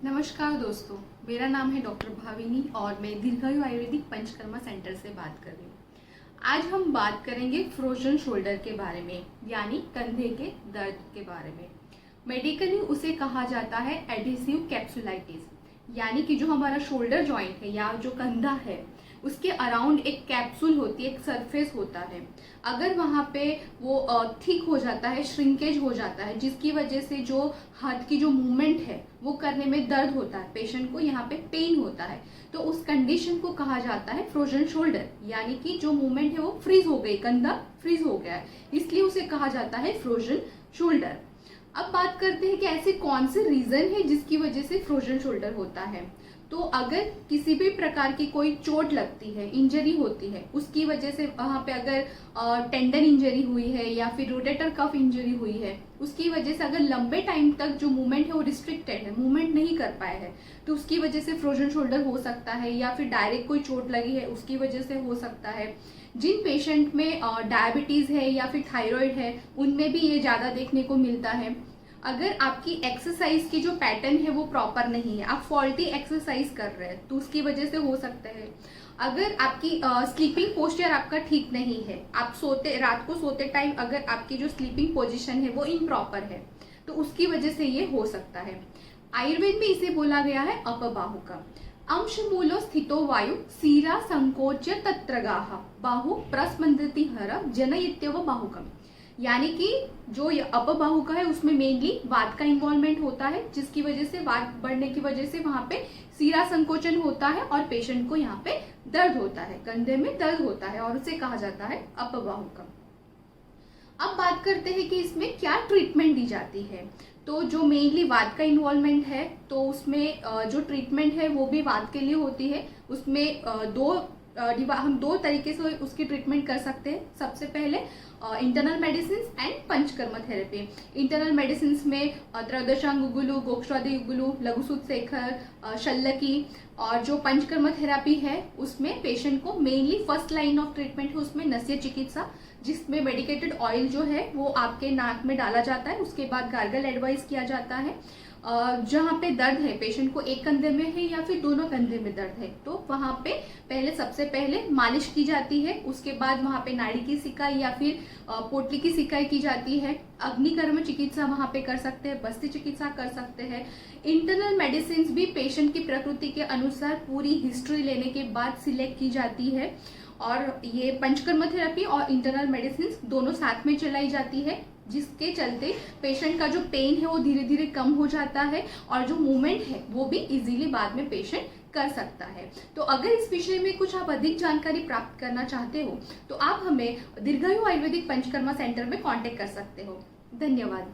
नमस्कार दोस्तों, मेरा नाम है डॉक्टर भाविनी और मैं दीर्घायु आयुर्वेदिक पंचकर्मा सेंटर से बात कर रही हूँ। आज हम बात करेंगे फ्रोजन शोल्डर के बारे में, यानी कंधे के दर्द के बारे में। मेडिकली उसे कहा जाता है एडहेसिव कैप्सुलाइटिस, यानी कि जो हमारा शोल्डर जॉइंट है या जो कंधा है उसके अराउंड एक कैप्सूल होती है, एक सरफेस होता है। अगर वहाँ पे वो थिक हो जाता है, श्रिंकेज हो जाता है, जिसकी वजह से जो हाथ की जो मूवमेंट है वो करने में दर्द होता है, पेशेंट को यहाँ पे पेन होता है, तो उस कंडीशन को कहा जाता है फ्रोजन शोल्डर, यानी कि जो मूवमेंट है वो फ्रीज हो गई, कंधा फ्रीज हो गया है, इसलिए उसे कहा जाता है फ्रोजन शोल्डर। अब बात करते हैं कि ऐसे कौन से रीजन है जिसकी वजह से फ्रोजन शोल्डर होता है। तो अगर किसी भी प्रकार की कोई चोट लगती है, इंजरी होती है, उसकी वजह से वहां पे अगर टेंडन इंजरी हुई है या फिर रोटेटर कफ इंजरी हुई है, उसकी वजह से अगर लंबे टाइम तक जो मूवमेंट है वो रिस्ट्रिक्टेड है, मूवमेंट नहीं कर पाए है, तो उसकी वजह से फ्रोजन शोल्डर हो सकता है। या फिर डायरेक्ट कोई चोट लगी है उसकी वजह से हो सकता है। जिन पेशेंट में डायबिटीज है या फिर थायराइड है, उनमें भी ये ज्यादा देखने को मिलता है। अगर आपकी एक्सरसाइज की जो पैटर्न है वो प्रॉपर नहीं है, आप फॉल्टी एक्सरसाइज कर रहे हैं, तो उसकी वजह से हो सकता है। अगर आपकी स्लीपिंग पोस्चर आपका ठीक नहीं है, आप रात को सोते टाइम अगर आपकी जो स्लीपिंग पोजीशन है वो इम्प्रॉपर है, तो उसकी वजह से ये हो सकता है। आयुर्वेद में इसे बोला गया है अपबाहु का। अंश मूलो स्थितो वायु सीरा संकोच तत्रगाह बाहु प्रस्पंदति हर जनयित्यव बाहुकम, यानी कि जो अपबाहु का है उसमें मेनली वात का इन्वॉल्वमेंट होता है, जिसकी वजह से वात बढ़ने की वजह से वहां पे सीरा संकोचन होता है और पेशेंट को यहाँ पे दर्द होता है, कंधे में दर्द होता है और उसे कहा जाता है अपबाहु का। अब बात करते हैं कि इसमें क्या ट्रीटमेंट दी जाती है। तो जो मेनली वात का इन्वॉल्वमेंट है, तो उसमें जो ट्रीटमेंट है वो भी वात के लिए होती है। उसमें हम दो तरीके से उसकी ट्रीटमेंट कर सकते हैं। सबसे पहले internal medicine and panchakarma therapy. Internal medicine में त्रयोदशांग गुगुलु, गोक्षवादी गुगुलु, लघुसूत शेखर, शल्लकी, और जो पंचकर्म थेरेपी है उसमें पेशेंट को mainly first line of treatment है उसमें नस्य चिकित्सा, जिसमें मेडिकेटेड ऑयल जो है वो आपके नाक में डाला जाता है, उसके बाद गार्गल एडवाइस किया जाता है। जहाँ पे दर्द है, पेशेंट को एक कंधे में है या फिर दोनों कंधे में दर्द है, तो वहां पे सबसे पहले मालिश की जाती है। उसके बाद वहां पे नाड़ी की सिकाई या फिर पोटली की सिकाई की जाती है। अग्निकर्म चिकित्सा वहां पे कर सकते हैं, बस्ती चिकित्सा कर सकते हैं। इंटरनल मेडिसिन भी पेशेंट की प्रकृति के अनुसार पूरी हिस्ट्री लेने के बाद सिलेक्ट की जाती है, और ये पंचकर्म थेरेपी और इंटरनल मेडिसिन दोनों साथ में चलाई जाती है, जिसके चलते पेशेंट का जो पेन है वो धीरे धीरे कम हो जाता है और जो मूवमेंट है वो भी इजीली बाद में पेशेंट कर सकता है। तो अगर इस विषय में कुछ आप अधिक जानकारी प्राप्त करना चाहते हो तो आप हमें दीर्घायु आयुर्वेदिक पंचकर्मा सेंटर में कांटेक्ट कर सकते हो। धन्यवाद।